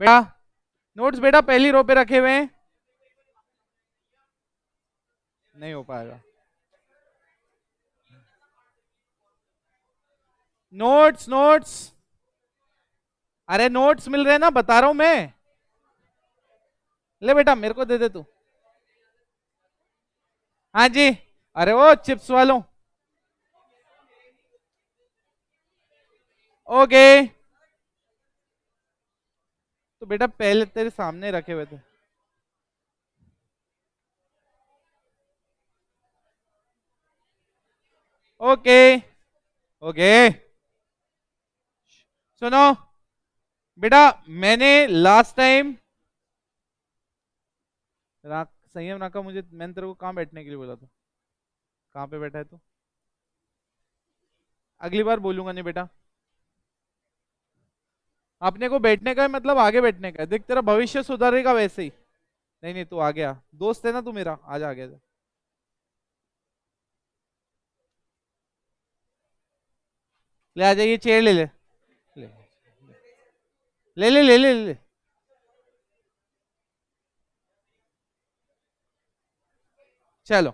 बेटा नोट्स बेटा पहली रो पे रखे हुए हैं। नहीं हो पाएगा। Notes notes. अरे नोट्स मिल रहे हैं ना, बता रहा हूं मैं। ले बेटा मेरे को दे दे तू। हाँ जी। अरे वो चिप्स वालों। ओके। तो बेटा पहले तेरे सामने रखे हुए थे। ओके। ओके। सुनो बेटा, मैंने लास्ट टाइम संयम नाका, मुझे मैंने तेरे को कहाँ बैठने के लिए बोला था? कहाँ पे बैठा है तू? अगली बार बोलूंगा नहीं बेटा। अपने को बैठने का है, मतलब आगे बैठने का है। देख तेरा भविष्य सुधरेगा वैसे ही। नहीं नहीं, तू आ गया, दोस्त है ना तू मेरा, आजा आ गया। ले आ जाइए, चेयर ले ले। ले ले ले ले ले, ले। चलो।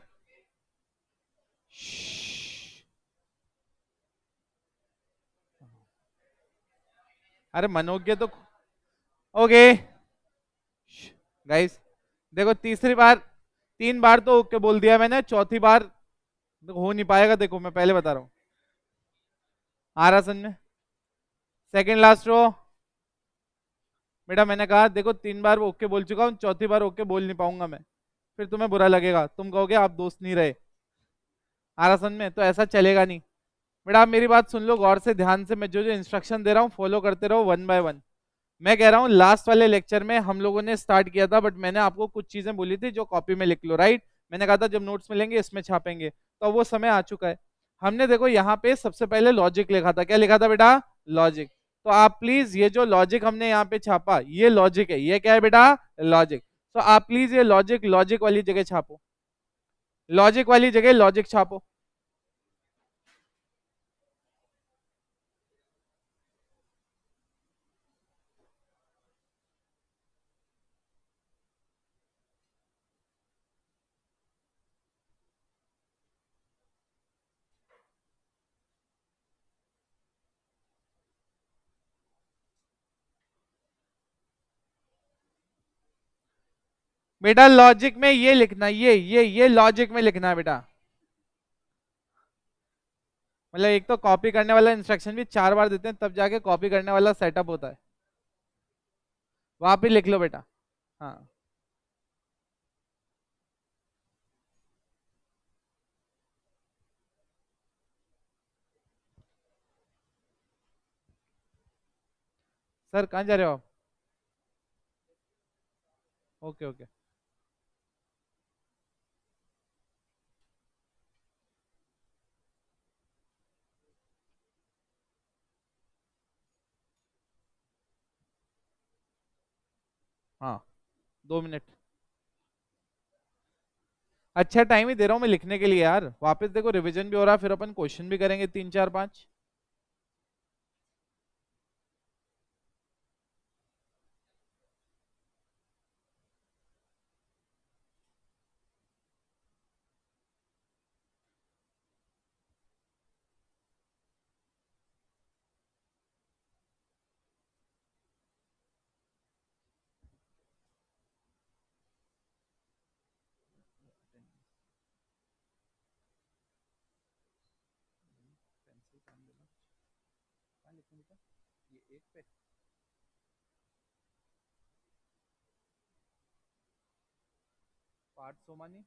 श्श्श। अरे मनोज्ञ तो। ओके गाइस, देखो तीसरी बार, 3 बार तो ओके बोल दिया मैंने, चौथी बार हो नहीं पाएगा। देखो मैं पहले बता रहा हूँ। आ रहा समझ में? Second last row. बेटा मैंने कहा देखो 3 बार ओके बोल चुका हूँ, चौथी बार ओके बोल नहीं पाऊंगा मैं। फिर तुम्हें बुरा लगेगा, तुम कहोगे आप दोस्त नहीं रहे। आ रहा समझ में? तो ऐसा चलेगा नहीं। बेटा आप मेरी बात सुन लो गौर से, ध्यान से। मैं जो जो इंस्ट्रक्शन दे रहा हूँ फॉलो करते रहो, 1 बाय 1। मैं कह रहा हूँ लास्ट वाले लेक्चर में हम लोगों ने स्टार्ट किया था, बट मैंने आपको कुछ चीजें बोली थी जो कॉपी में लिख लो, राइट? मैंने कहा था जब नोट्स मिलेंगे इसमें छापेंगे, तो अब वो समय आ चुका है। हमने देखो यहाँ पे सबसे पहले लॉजिक लिखा था। क्या लिखा था बेटा? लॉजिक। तो आप प्लीज ये जो लॉजिक हमने यहाँ पे छापा, ये लॉजिक है। ये क्या है बेटा? लॉजिक। तो आप प्लीज ये लॉजिक लॉजिक वाली जगह छापो। लॉजिक वाली जगह लॉजिक छापो। बेटा लॉजिक में ये लिखना, ये लॉजिक में लिखना है बेटा। मतलब एक तो कॉपी करने वाला इंस्ट्रक्शन भी 4 बार देते हैं, तब जाके कॉपी करने वाला सेटअप होता है। वहां पे लिख लो बेटा। हाँ। सर कहाँ जा रहे हो आप? Okay okay. हाँ 2 मिनट। अच्छा टाइम ही दे रहा हूँ मैं लिखने के लिए यार। वापस देखो रिवीजन भी हो रहा है, फिर अपन क्वेश्चन भी करेंगे 3 4 5। ये एक पे पार्ट सोमानी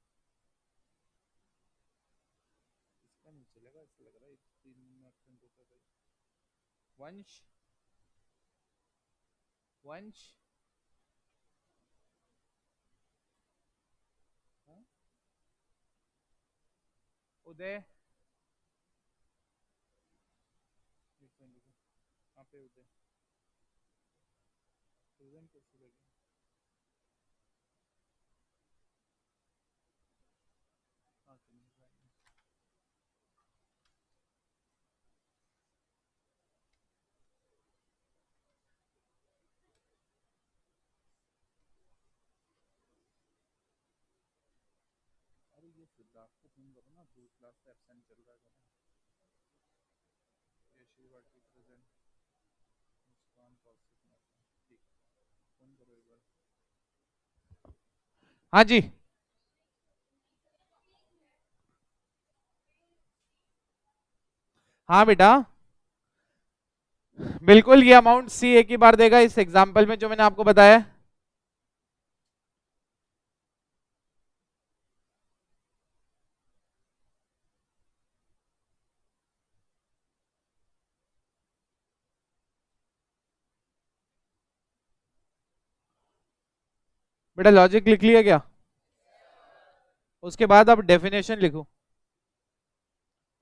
इसका नहीं चलेगा, ऐसा लग रहा है 3 मिनट वंश। वंश। हाँ? उदय। कहाँ पे उदय? प्रेजेंट कैसे लगे? हाँ, हाँ जी। हाँ बेटा, बिल्कुल ये अमाउंट सी एक ही बार देगा इस एग्जांपल में जो मैंने आपको बताया है। बेटा लॉजिक लिख लिया क्या? उसके बाद अब डेफिनेशन लिखो।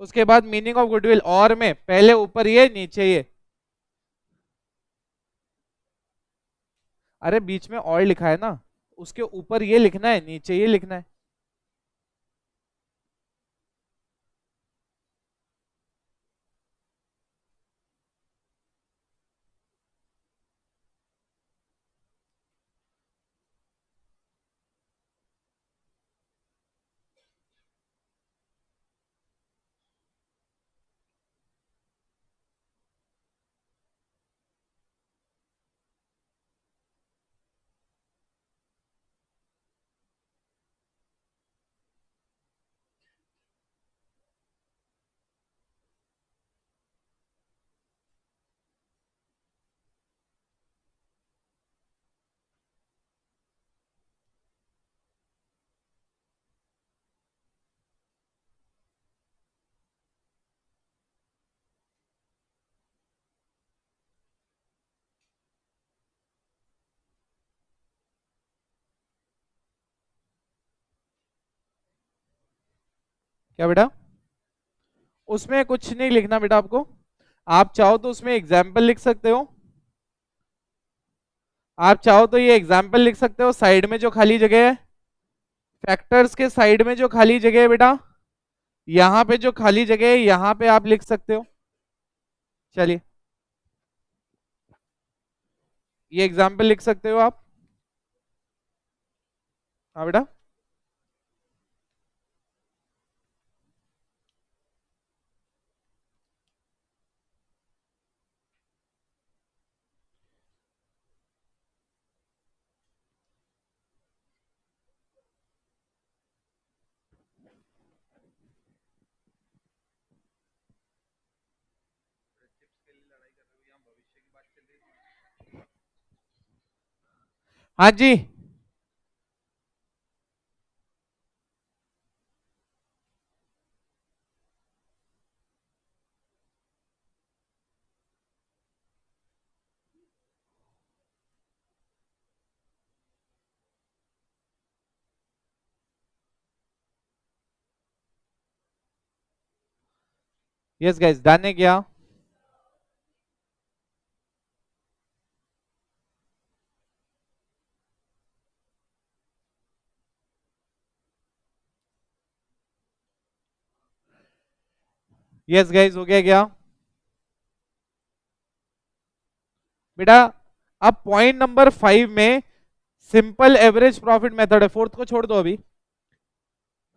उसके बाद मीनिंग ऑफ गुडविल, और में पहले ऊपर ये नीचे ये। अरे बीच में और लिखा है ना, उसके ऊपर ये लिखना है, नीचे ये लिखना है। क्या बेटा? उसमें कुछ नहीं लिखना बेटा आपको। आप चाहो तो उसमें एग्जाम्पल लिख सकते हो। आप चाहो तो ये एग्जाम्पल लिख सकते हो, साइड में जो खाली जगह है, फैक्टर्स के साइड में जो खाली जगह है बेटा, यहाँ पे जो खाली जगह है यहाँ पे आप लिख सकते हो। चलिए, ये एग्जाम्पल लिख सकते हो आप। हाँ बेटा। हाँ जी। यस गाइस, डन है क्या? यस गाइस, हो गया क्या? बेटा अब पॉइंट नंबर 5 में सिंपल एवरेज प्रॉफिट मेथड है, फोर्थ को छोड़ दो अभी।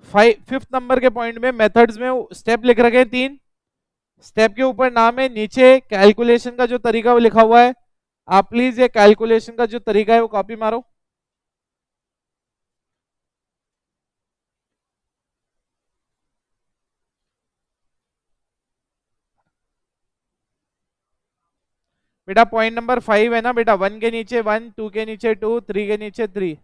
फिफ्थ नंबर के पॉइंट में मेथड्स में स्टेप लिख रखे हैं 3। स्टेप के ऊपर नाम है, नीचे कैलकुलेशन का जो तरीका वो लिखा हुआ है। आप प्लीज ये कैलकुलेशन का जो तरीका है वो कॉपी मारो। बेटा पॉइंट नंबर 5 है ना बेटा, 1 के नीचे 1, 2 के नीचे 2, 3 के नीचे 3।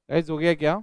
गाइस हो गया क्या?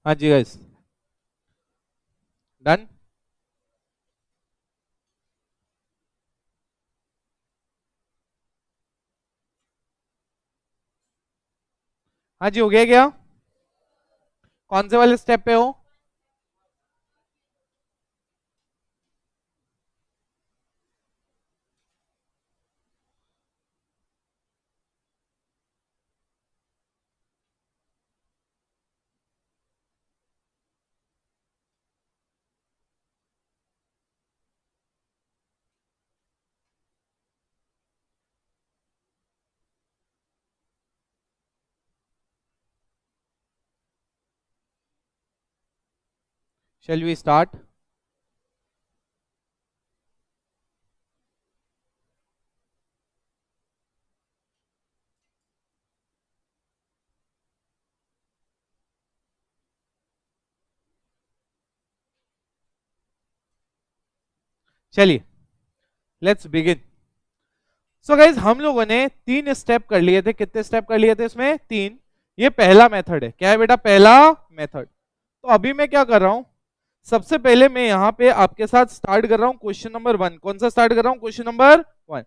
हाँ जी गाइस, डन। हाँ जी हो गया क्या? कौन से वाले स्टेप पे हो? Shall we start? चलिए, लेट्स बिगिन। सो गाइज हम लोगों ने 3 स्टेप कर लिए थे। कितने स्टेप कर लिए थे इसमें? 3। ये पहला मेथड है। क्या है बेटा? पहला मेथड। तो अभी मैं क्या कर रहा हूं, सबसे पहले मैं यहाँ पे आपके साथ स्टार्ट कर रहा हूँ क्वेश्चन नंबर 1। कौन सा स्टार्ट कर रहा हूँ? Question number 1।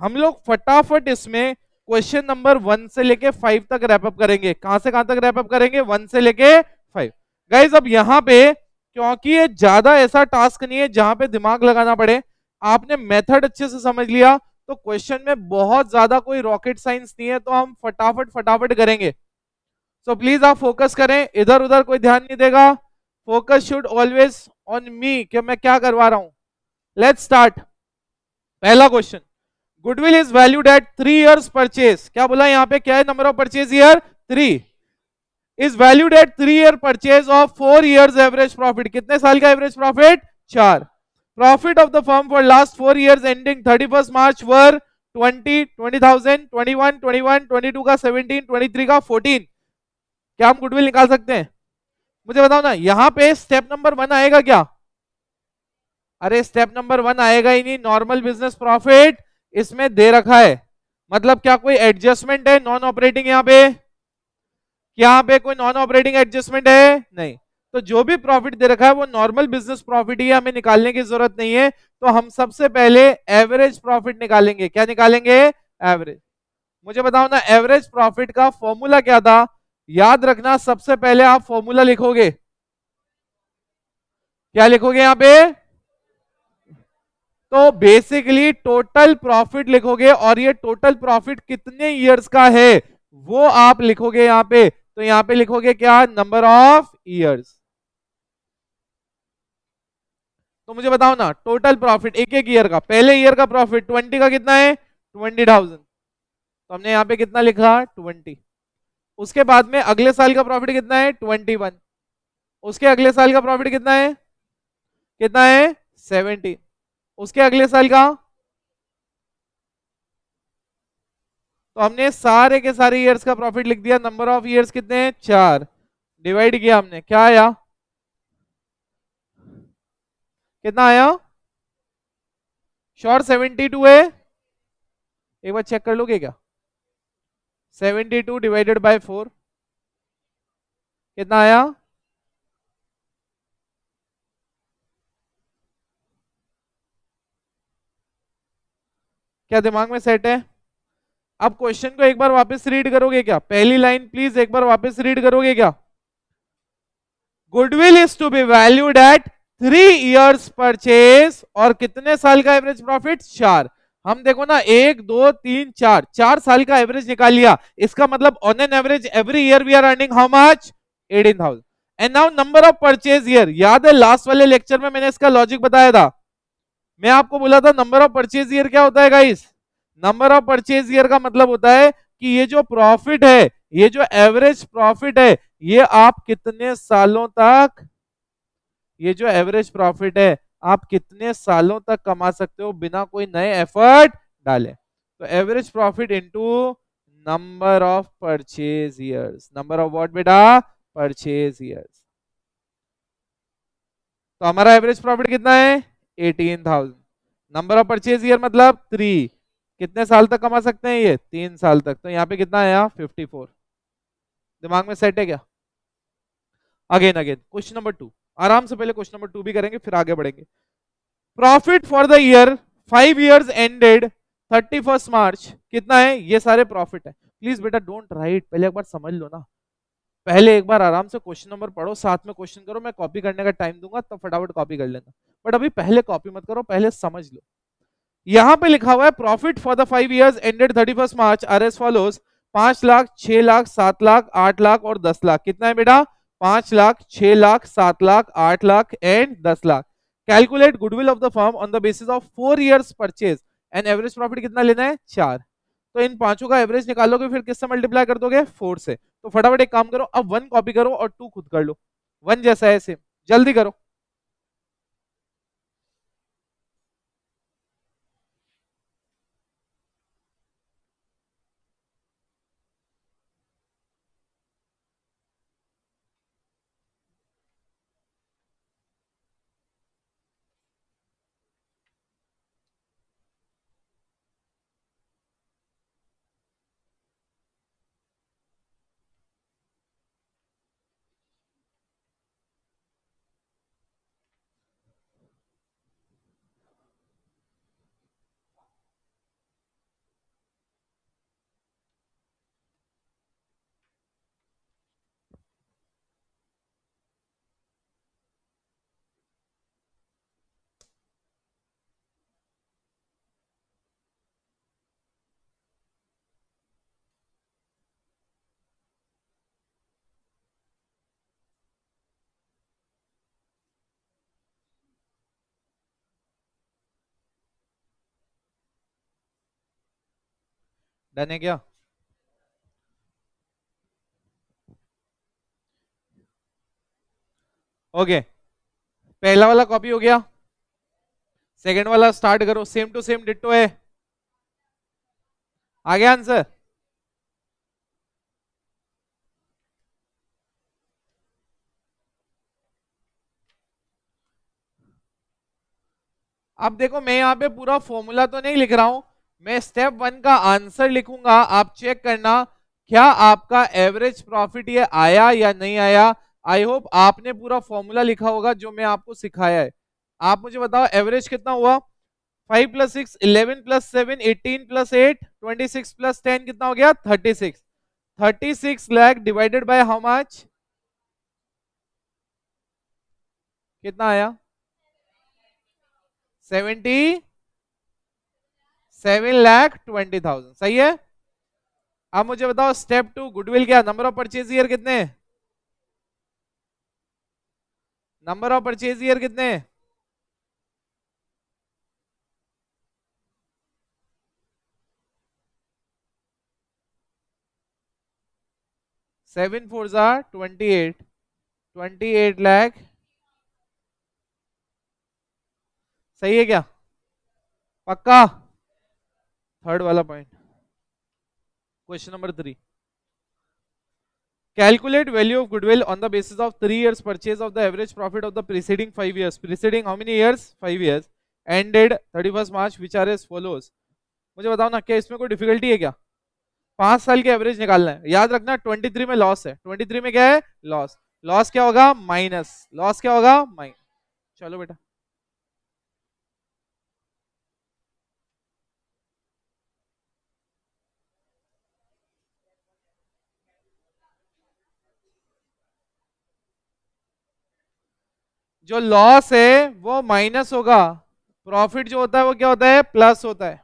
हम लोग फटाफट इसमें क्वेश्चन नंबर 1 से लेके 5 तक रैपअप करेंगे। कहां से कहां तक रैपअप करेंगे? 1 से लेके 5। गाइज अब यहाँ पे क्योंकि ये ज्यादा ऐसा टास्क नहीं है जहां पे दिमाग लगाना पड़े, आपने मेथड अच्छे से समझ लिया तो क्वेश्चन में बहुत ज्यादा कोई रॉकेट साइंस नहीं है, तो हम फटाफट फटाफट करेंगे। सो प्लीज आप फोकस करें, इधर उधर कोई ध्यान नहीं देगा। Focus should always on me कि मैं क्या करवा रहा हूं। Let's start. पहला question, goodwill is valued at 3 years purchase. क्या बोला यहाँ पे? क्या है number of purchase year? 3। Is valued at 3 year purchase of 4 years average profit. कितने साल का average profit? 4। Profit of the firm for last 4 years ending 31st March were 20, 20,000, 21, 21, 22 का 17, 23 का 14। क्या हम गुडविल निकाल सकते हैं? मुझे बताओ ना, यहाँ पे स्टेप नंबर 1 आएगा क्या? अरे स्टेप नंबर 1 आएगा ही नहीं। नॉर्मल बिजनेस प्रॉफिट इसमें दे रखा है, मतलब क्या कोई एडजस्टमेंट है नॉन ऑपरेटिंग? यहाँ पे यहाँ पे कोई नॉन ऑपरेटिंग एडजस्टमेंट है? नहीं। तो जो भी प्रॉफिट दे रखा है वो नॉर्मल बिजनेस प्रॉफिट ही है, हमें निकालने की जरूरत नहीं है। तो हम सबसे पहले एवरेज प्रॉफिट निकालेंगे। क्या निकालेंगे? एवरेज। मुझे बताओ ना, एवरेज प्रॉफिट का फॉर्मूला क्या था? याद रखना, सबसे पहले आप फॉर्मूला लिखोगे। क्या लिखोगे यहाँ पे? तो बेसिकली टोटल प्रॉफिट लिखोगे, और ये टोटल प्रॉफिट कितने ईयर्स का है वो आप लिखोगे यहाँ पे। तो यहाँ पे लिखोगे क्या? Number of years. तो मुझे बताओ ना, टोटल प्रॉफिट एक एक ईयर का, पहले ईयर का प्रॉफिट 20 का कितना है? 20,000। तो हमने यहाँ पे कितना लिखा? 20। उसके बाद में अगले साल का प्रॉफिट कितना है? 21। उसके अगले साल का प्रॉफिट कितना है? कितना है? 17। उसके अगले साल का, तो हमने सारे के सारे ईयर्स का प्रॉफिट लिख दिया। नंबर ऑफ ईयर्स कितने हैं? 4। डिवाइड किया हमने, क्या आया? कितना आया? श्योर 72 है? एक बार चेक कर लोगे क्या? 72 डिवाइडेड बाय 4 कितना आया? क्या दिमाग में सेट है? अब क्वेश्चन को एक बार वापस रीड करोगे क्या? पहली लाइन प्लीज एक बार वापस रीड करोगे क्या? Goodwill is to be valued at 3 years purchase, और कितने साल का एवरेज प्रॉफिट? 4। हम देखो ना, 1, 2, 3, 4, 4 साल का एवरेज निकाल लिया। इसका मतलब on an average every year we are earning how much? 18,000। And now number of purchase year, याद है लास्ट वाले लेक्चर में मैंने इसका लॉजिक बताया था। मैं आपको बोला था नंबर ऑफ परचेज ईयर क्या होता है guys? Number of purchase year का मतलब होता है कि ये जो प्रॉफिट है, ये जो एवरेज प्रॉफिट है, ये आप कितने सालों तक, ये जो एवरेज प्रॉफिट है आप कितने सालों तक कमा सकते हो बिना कोई नए एफर्ट डाले। तो average profit into number of purchase years, number of what बेटा? Purchase years. तो हमारा एवरेज प्रॉफिट कितना है? 18,000। नंबर ऑफ परचेज ईयर मतलब 3। कितने साल तक कमा सकते हैं ये? 3 साल तक। तो यहाँ पे कितना आया? 54। दिमाग में सेट है क्या? अगेन अगेन क्वेश्चन नंबर 2, आराम से पहले क्वेश्चन नंबर 2 भी करेंगे फिर आगे बढ़ेंगे। Profit for the year 5 years ended 31 मार्च कितना है? ये सारे प्रॉफिट है। प्लीज बेटा डोंट राइट, पहले एक बार समझ लो ना। पहले एक बार आराम से क्वेश्चन नंबर पढ़ो, साथ में क्वेश्चन करो, मैं कॉपी करने का टाइम दूंगा तब फटाफट कॉपी कर लेना। बट अभी पहले कॉपी मत करो, पहले समझ लो। यहां पे लिखा हुआ है profit for the 5 years ended 31 March R S follows. 5 lakh, 6 lakh, 7 lakh, 8 lakh और 10 लाख। कितना है बेटा? 5 lakh, 6 lakh, 7 lakh, 8 lakh and 10 lakh. Calculate goodwill of the firm on the basis of 4 years purchase and average profit कितना लेना है? 4। तो इन पांचों का एवरेज निकालोगे फिर किससे मल्टीप्लाई कर दोगे? 4 से। तो फटाफट एक काम करो, अब 1 कॉपी करो और 2 खुद कर लो। 1 जैसा है सेम, जल्दी करो। डन है क्या? ओके, पहला वाला कॉपी हो गया। सेकंड वाला स्टार्ट करो, सेम टू सेम डिट्टो है। आ गया आंसर? अब देखो मैं यहाँ पे पूरा फॉर्मूला तो नहीं लिख रहा हूं, मैं स्टेप 1 का आंसर लिखूंगा, आप चेक करना क्या आपका एवरेज प्रॉफिट ये आया या नहीं आया। आई होप आपने पूरा फॉर्मूला लिखा होगा जो मैं आपको सिखाया है। आप मुझे बताओ एवरेज कितना हुआ? 5 प्लस 6 11 प्लस 7 18 प्लस 8 26 प्लस 10 कितना हो गया? 36। 36 lakh divided by how much? कितना आया? 77,20,000। सही है। अब मुझे बताओ स्टेप 2 गुडविल क्या? नंबर ऑफ परचेज ईयर कितने? नंबर ऑफ परचेज ईयर कितने? 7 4 जा 28, 28 लाख। सही है क्या? पक्का? थर्ड वाला point, question number 3। Calculate value of goodwill on the basis of 3 years purchase of the average profit of the preceding 5 years. Preceding how many years? 5 years. Ended 31st March which are as follows. मुझे बताओ ना क्या इसमें कोई difficulty है क्या? 5 साल के एवरेज निकालना है। याद रखना 23 में लॉस है। 23 में क्या है? लॉस। लॉस क्या होगा? माइनस। लॉस क्या होगा? माइनस। चलो बेटा, जो लॉस है वो माइनस होगा, प्रॉफिट जो होता है वो क्या होता है? प्लस होता है।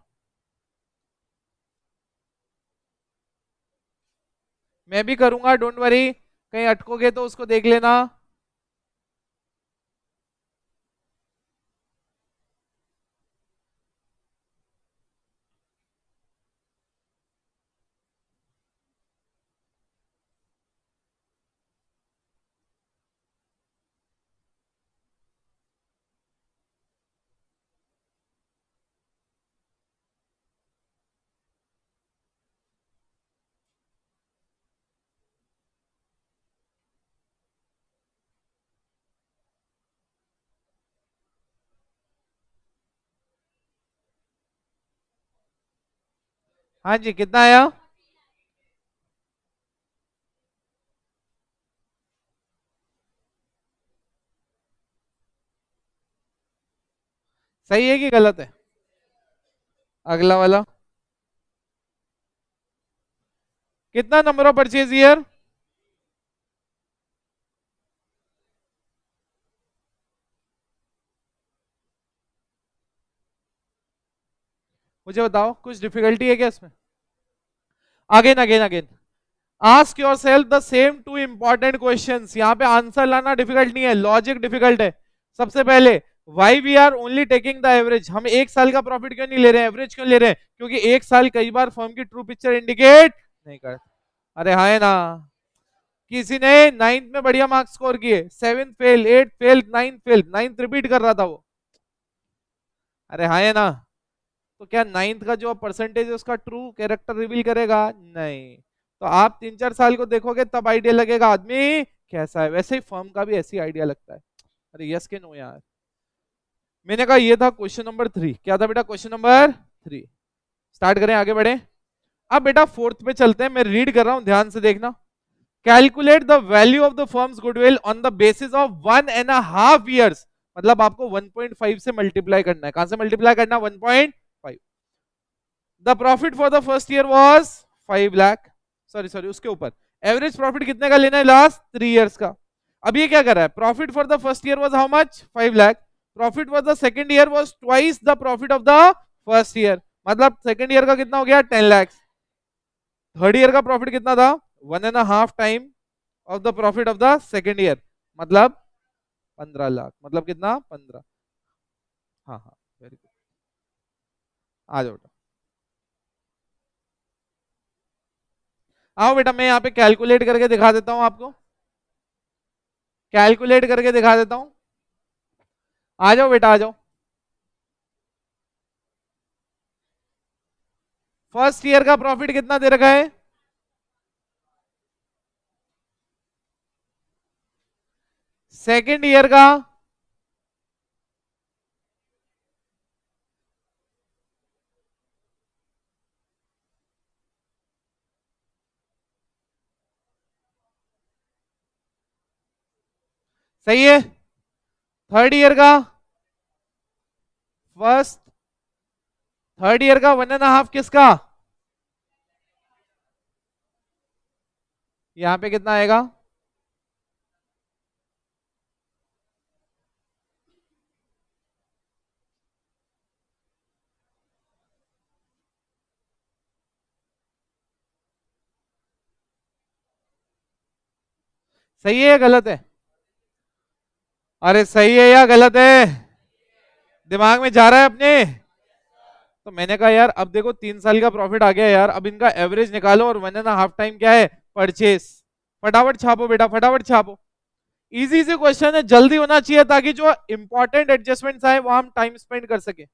मैं भी करूंगा, डोंट वरी, कहीं अटकोगे तो उसको देख लेना। हाँ जी, कितना आया? सही है कि गलत है? अगला वाला, कितना नंबर ऑफ परचेज ईयर? मुझे बताओ, कुछ डिफिकल्टी है क्या इसमें? Again again again, ask your self the same two important question. यहाँ पे आंसर लाना डिफिकल्ट नहीं है, लॉजिक डिफिकल्ट है। सबसे पहले, why we are only taking the average? हम एक साल का प्रॉफिट क्यों नहीं ले रहे हैं, एवरेज क्यों ले रहे हैं? क्योंकि एक साल कई बार फर्म की ट्रू पिक्चर इंडिकेट नहीं कर। अरे हाँ, है ना? किसी ने नाइन्थ में बढ़िया मार्क्स स्कोर किए, seventh fail, eight fail, ninth fail, ninth repeat कर रहा था वो। अरे हाँ, है ना? तो क्या नाइन्थ का जो परसेंटेज है उसका ट्रू कैरेक्टर रिवील करेगा? नहीं। तो आप 3-4 साल को देखोगे तब आइडिया लगेगा आदमी कैसा है। वैसे ही फर्म का भी ऐसी आइडिया लगता है। अरे यस के नो यार? मैंने कहा ये था क्वेश्चन नंबर 3। क्या था बेटा क्वेश्चन नंबर 3? स्टार्ट करें, आगे बढ़े। अब बेटा फोर्थ पे चलते हैं, मैं रीड कर रहा हूं, ध्यान से देखना। Calculate the value of the firms goodwill on the basis of 1.5 years। मतलब आपको 1.5 से मल्टीप्लाई करना है। कहां से मल्टीप्लाई करना? 1.5। The profit for the first year was 5 lakh. Sorry sorry, उसके ऊपर एवरेज प्रॉफिट कितने का लेना है लास्ट 3 years का। अब ये क्या कर रहा है? Profit for the first year was how much? 5 lakh. Profit for the second year was twice the profit of the first year. मतलब सेकेंड ईयर का कितना हो गया? 10 लाख। थर्ड ईयर का प्रॉफिट कितना था? 1.5 time of the profit of the second year, मतलब 15 लाख। मतलब कितना? 15। हाँ हाँ, वेरी गुड। आ जाओ बेटा, आओ बेटा, मैं यहाँ पे कैलकुलेट करके दिखा देता हूँ आपको। कैलकुलेट करके दिखा देता हूँ। आ जाओ बेटा, आ जाओ। फर्स्ट ईयर का प्रॉफिट कितना दे रखा है? सेकेंड ईयर का? सही है। थर्ड ईयर का? फर्स्ट थर्ड ईयर का 1.5 किसका? यहाँ पे कितना आएगा? सही है या गलत है? अरे सही है या गलत है? दिमाग में जा रहा है अपने? तो मैंने कहा यार, अब देखो 3 साल का प्रॉफिट आ गया यार, अब इनका एवरेज निकालो और 1.5 टाइम क्या है? परचेस। फटाफट छापो बेटा, फटाफट छापो। इजी से क्वेश्चन है, जल्दी होना चाहिए ताकि जो इंपॉर्टेंट एडजस्टमेंट्स आए वो हम टाइम स्पेंड कर सके।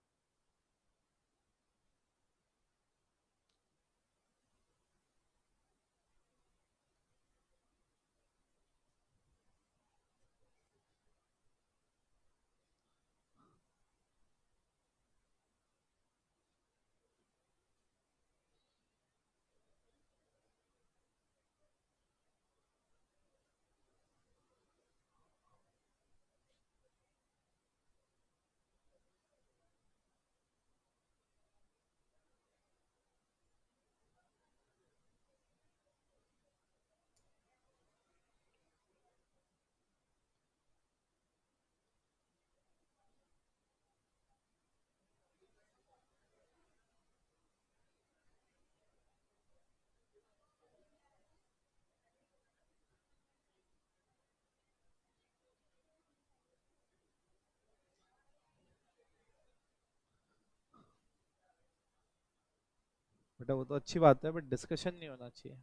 बेटा वो तो अच्छी बात है, बट डिस्कशन नहीं होना चाहिए।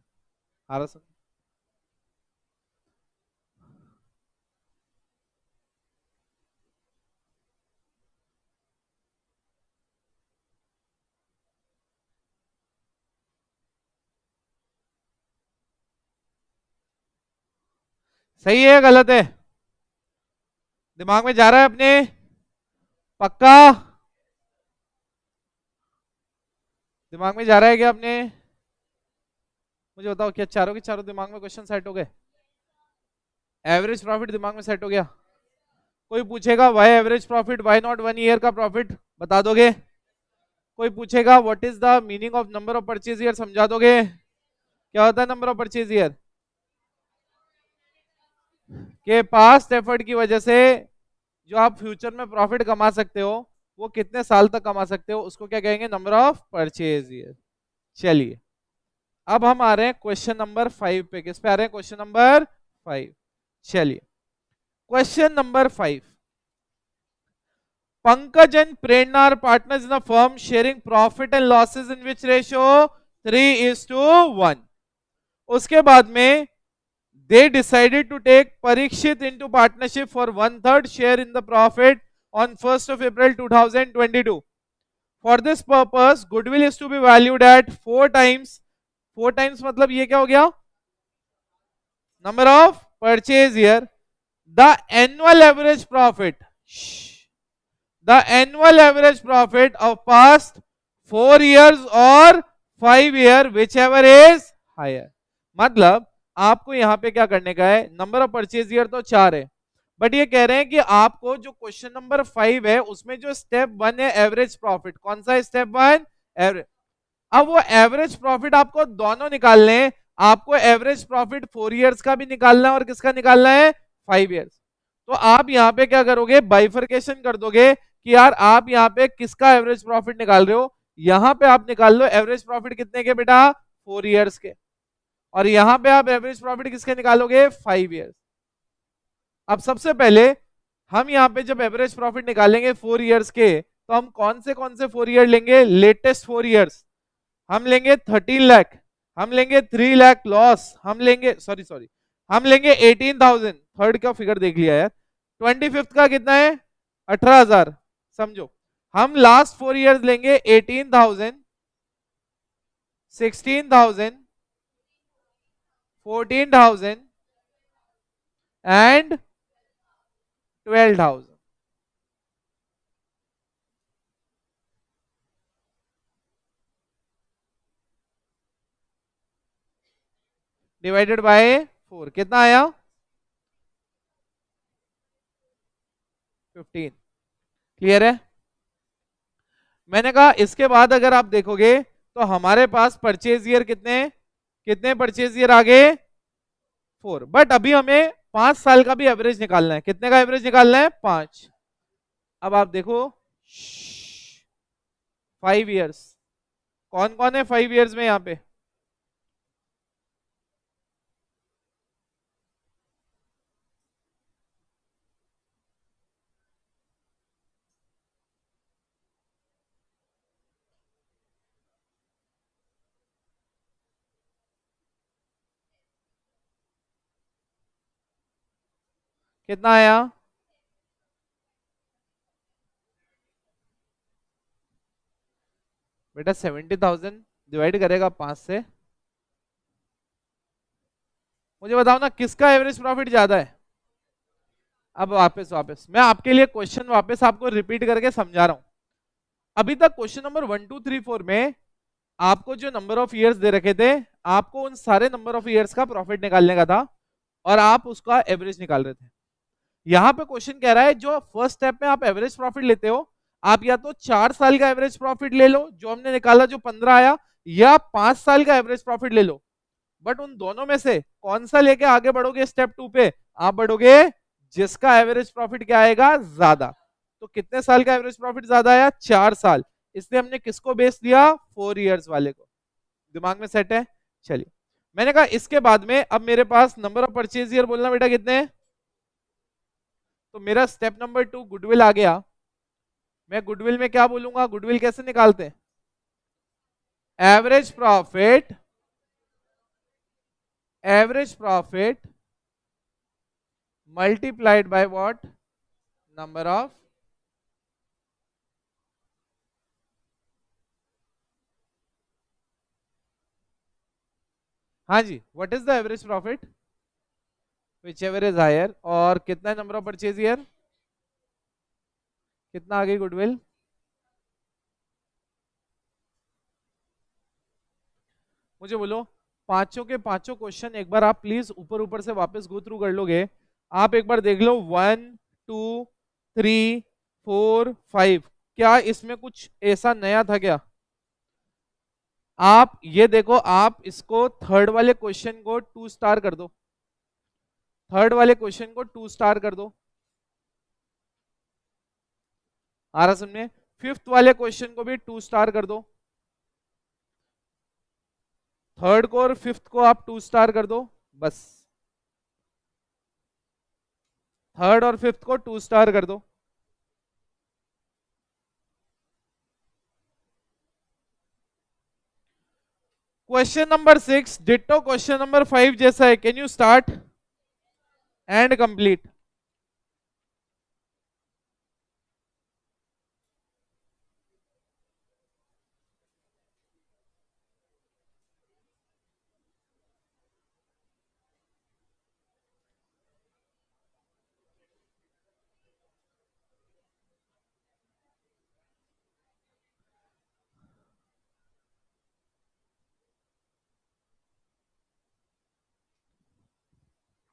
आ रहा समझ? सही है या गलत है? दिमाग में जा रहा है अपने? पक्का? दिमाग में जा रहा है क्या अपने? मुझे बताओ, क्या चारों के चारों दिमाग में क्वेश्चन सेट हो गए? एवरेज प्रॉफिट दिमाग में सेट हो गया? कोई पूछेगा why average profit, why not 1 year का प्रॉफिट, बता दोगे? कोई पूछेगा what is the meaning of number of purchase year, समझा दोगे? क्या होता है नंबर ऑफ परचेज ईयर? के पास्ट एफर्ट की वजह से जो आप फ्यूचर में प्रॉफिट कमा सकते हो, वो कितने साल तक कमा सकते हो, उसको क्या कहेंगे? Number of purchase year. चलिए, अब हम आ रहे हैं क्वेश्चन नंबर 5 पे। किस पे आ रहे हैं? Question number 5। चलिए, question number 5। Pankaj and Prerna are partners in a firm sharing profit and losses in which ratio? 3:1. उसके बाद में they decided to take Parikshit into partnership for 1/3 share in the profit on 1st of April 2022. For this purpose, goodwill is to be valued at 4 times. 4 times मतलब ये क्या हो गया? Number of purchase year. The annual average profit. The annual average profit of past 4 years or 5 year, whichever is higher. मतलब आपको यहाँ पे क्या करने का है? नंबर ऑफ परचेज ईयर तो 4 है, बट ये कह रहे हैं कि आपको जो क्वेश्चन नंबर 5 है उसमें जो स्टेप 1 है एवरेज प्रॉफिट, कौन सा स्टेप 1? एवरेज। अब वो एवरेज प्रॉफिट आपको दोनों निकालने हैं। आपको एवरेज प्रॉफिट 4 इयर्स का भी निकालना है और किसका निकालना है? 5 इयर्स। तो आप यहाँ पे क्या करोगे? बाइफरकेशन कर दोगे कि यार आप यहाँ पे किसका एवरेज प्रॉफिट निकाल रहे हो। यहाँ पे आप निकाल लो एवरेज प्रॉफिट कितने के बेटा? 4 इयर्स के। और यहाँ पे आप एवरेज प्रॉफिट किसके निकालोगे? 5 इयर्स। अब सबसे पहले हम यहाँ पे जब एवरेज प्रॉफिट निकालेंगे 4 इयर्स के, तो हम कौन से 4 ईयर लेंगे? Latest 4 years. हम लेंगे 13 लाख, हम लेंगे 3 लाख लॉस, हम लेंगे सॉरी हम लेंगे 18,000। थर्ड का फिगर देख लिया यार। 25th का कितना है? 18,000। समझो, हम लास्ट 4 इयर्स लेंगे 18,000, 16,000, 14,000 एंड 12,000 डिवाइडेड बाय 4। कितना आया? 15। क्लियर है? मैंने कहा इसके बाद अगर आप देखोगे तो हमारे पास परचेज ईयर कितने परचेज ईयर आ गए? 4। बट अभी हमें 5 साल का भी एवरेज निकालना है। कितने का एवरेज निकालना है? 5। अब आप देखो 5 इयर्स, कौन कौन है 5 इयर्स में यहाँ पे? कितना आया? बेटा 70,000 डिवाइड करेगा 5 से। मुझे बताओ ना किसका एवरेज प्रॉफिट ज्यादा है? अब वापस वापस मैं आपके लिए क्वेश्चन वापस आपको रिपीट करके समझा रहा हूं। अभी तक क्वेश्चन नंबर 1 2 3 4 में आपको जो नंबर ऑफ ईयर्स दे रखे थे, आपको उन सारे नंबर ऑफ ईयर्स का प्रॉफिट निकालने का था और आप उसका एवरेज निकाल रहे थे। यहाँ पे क्वेश्चन कह रहा है जो फर्स्ट स्टेप में आप एवरेज प्रॉफिट लेते हो, आप या तो 4 साल का एवरेज प्रॉफिट ले लो जो हमने निकाला जो 15 आया, या 5 साल का एवरेज प्रॉफिट ले लो। बट उन दोनों में से कौन सा लेके आगे बढ़ोगे स्टेप 2 पे? आप बढ़ोगे जिसका एवरेज प्रॉफिट क्या आएगा? ज्यादा। तो कितने साल का एवरेज प्रॉफिट ज्यादा आया? 4 साल। इसलिए हमने किसको बेस दिया? 4 इयर्स वाले को। दिमाग में सेट है? चलिए, मैंने कहा इसके बाद में अब मेरे पास नंबर ऑफ परचेज ईयर बोलना बेटा कितने हैं? तो मेरा स्टेप नंबर 2 गुडविल आ गया। मैं गुडविल में क्या बोलूंगा? गुडविल कैसे निकालते हैं? Average profit, average profit multiplied by what? Number of. हाँ जी, what is the average profit which ever is higher. और कितना नंबर ऑफ परचेज ईयर? कितना आ गई गुडविल? मुझे बोलो पांचों के पांचों क्वेश्चन एक बार आप प्लीज ऊपर ऊपर से वापस गो थ्रू कर लोगे। आप एक बार देख लो 1 2 3 4 5, क्या इसमें कुछ ऐसा नया था क्या? आप ये देखो, आप इसको थर्ड वाले क्वेश्चन को 2 स्टार कर दो, थर्ड वाले क्वेश्चन को 2 स्टार कर दो। आ रहा समझ में? फिफ्थ वाले क्वेश्चन को भी 2 स्टार कर दो, थर्ड को और फिफ्थ को आप 2 स्टार कर दो बस। थर्ड और फिफ्थ को 2 स्टार कर दो। Question number 6 ditto question number 5 जैसा है, can you start and complete?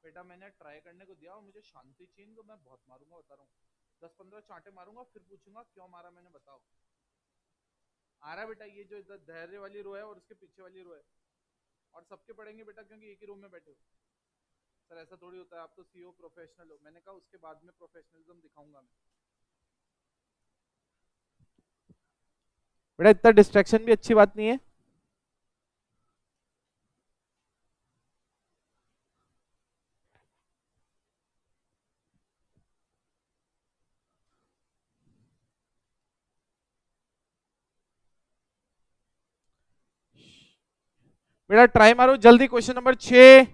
बेटा मैंने ट्राई करने को दिया और मुझे शांति चाहिए, तो मैं बहुत मारूंगा बता रहा हूँ, 10 15 चांटे मारूंगा फिर पूछूंगा क्यों मारा मैंने, बताओ। आ रहा है बेटा, ये जो इधर धैर्य वाली रो है और उसके पीछे वाली रो है, और सबके पढ़ेंगे बेटा क्योंकि एक ही रूम में बैठे हो। सर ऐसा थोड़ी होता है, आप तो सीईओ प्रोफेशनल हो। मैंने कहा उसके बाद में प्रोफेशनलिज्म दिखाऊंगा मैं। बेटा इतना डिस्ट्रैक्शन भी अच्छी बात नहीं है। बेटा ट्राई मारो जल्दी, क्वेश्चन नंबर 6।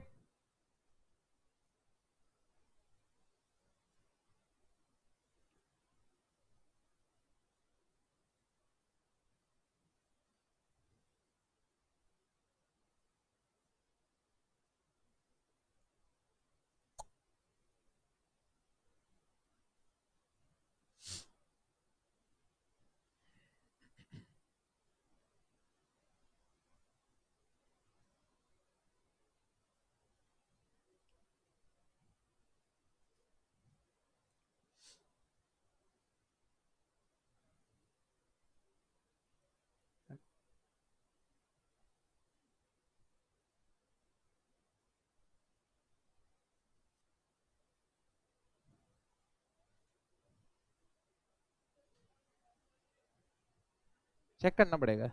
चेक करना पड़ेगा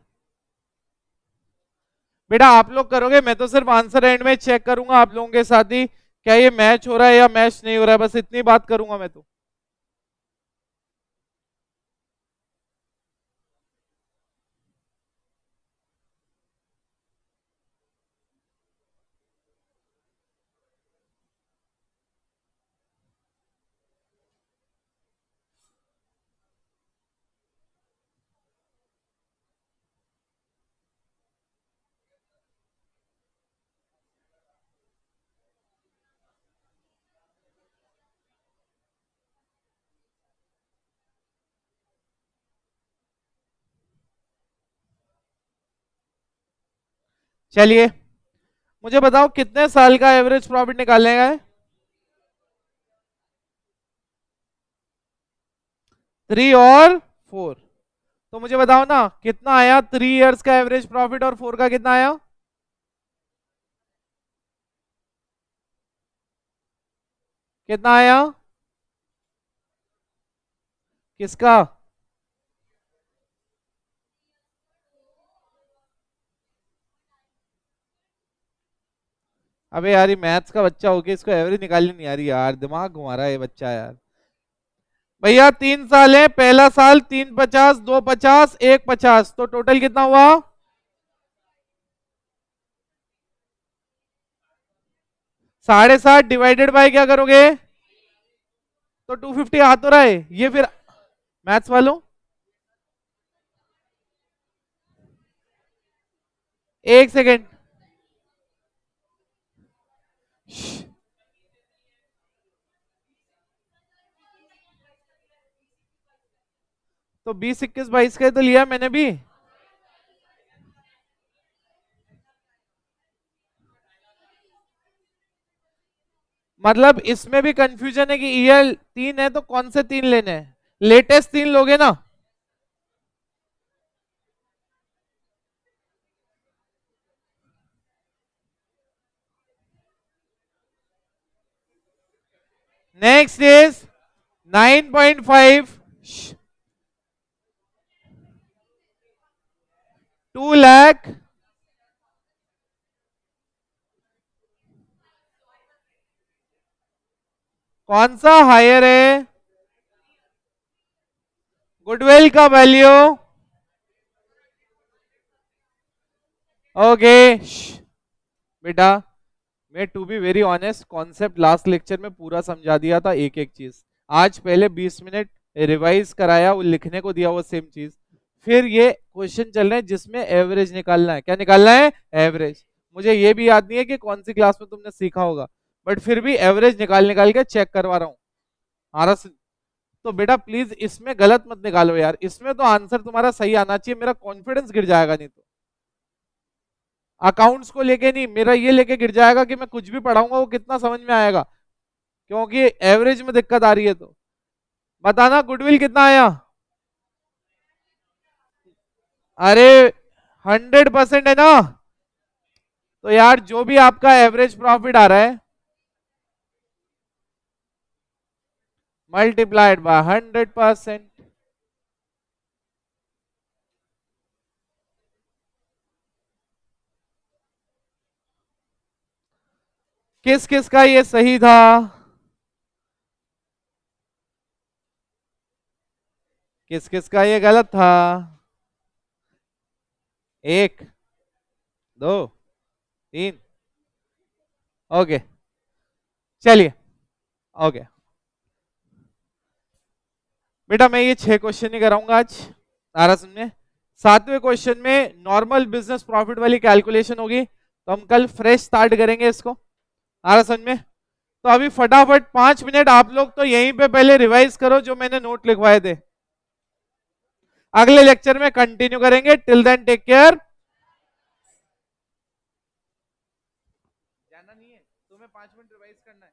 बेटा, आप लोग करोगे, मैं तो सिर्फ आंसर एंड में चेक करूंगा आप लोगों के साथ ही, क्या ये मैच हो रहा है या मैच नहीं हो रहा है, बस इतनी बात करूंगा मैं तो। चलिए मुझे बताओ कितने साल का एवरेज प्रॉफिट निकालने का है? 3 और 4। तो मुझे बताओ ना कितना आया 3 इयर्स का एवरेज प्रॉफिट और 4 का कितना आया? कितना आया? किसका? अबे यार ये मैथ्स का बच्चा होके इसको एवरेज निकालनी नहीं आ रही यार, दिमाग घुमा रहा है ये बच्चा यार। भैया 3 साल है, पहला साल 3 50 2 50 1 50, तो टोटल कितना हुआ? 7.5 डिवाइडेड बाय क्या करोगे? तो 250 आ तो रहा है ये फिर। मैथ्स वालों एक सेकेंड, तो 20 21 22 का ही तो लिया मैंने भी। मतलब इसमें भी कंफ्यूजन है कि ईयर 3 है तो कौन से 3 लेने हैं, लेटेस्ट 3 लोगे ना। Next is 9.5, 2 lakh. कौन सा हायर है? गुडविल का वैल्यू, ओके बेटा, मैं to be very honest concept last lecture में पूरा समझा दिया था, एक एक चीज। आज पहले 20 मिनट रिवाइज कराया, वो लिखने को दिया वो सेम चीज। फिर ये क्वेश्चन चल रहे हैं जिसमें एवरेज निकालना है। क्या निकालना है? एवरेज। मुझे ये भी याद नहीं है कि कौन सी क्लास में तुमने सीखा होगा, बट फिर भी एवरेज निकाल निकाल के चेक करवा रहा हूँ। आरस, तो बेटा प्लीज इसमें गलत मत निकालो यार, इसमें तो आंसर तुम्हारा सही आना चाहिए, मेरा कॉन्फिडेंस गिर जाएगा नहीं तो। अकाउंट्स को लेके नहीं, मेरा ये लेके गिर जाएगा कि मैं कुछ भी पढ़ाऊंगा वो कितना समझ में आएगा, क्योंकि एवरेज में दिक्कत आ रही है। तो बताना गुडविल कितना आया? अरे 100% है ना? तो यार जो भी आपका एवरेज प्रॉफिट आ रहा है मल्टीप्लाइड बाय 100%। किस किस का ये सही था? किस किस का ये गलत था? एक, दो, तीन, ओके, चलिए, ओके बेटा, मैं ये 6 क्वेश्चन ही कराऊंगा आज। सारा सुनिए, 7वें क्वेश्चन में नॉर्मल बिजनेस प्रॉफिट वाली कैलकुलेशन होगी, तो हम कल फ्रेश स्टार्ट करेंगे इसको। सारा समझ में? तो अभी फटाफट 5 मिनट आप लोग तो यहीं पे पहले रिवाइज करो जो मैंने नोट लिखवाए थे, अगले लेक्चर में कंटिन्यू करेंगे। Till then take care. जाना नहीं है तुम्हें, 5 मिनट रिवाइज करना है।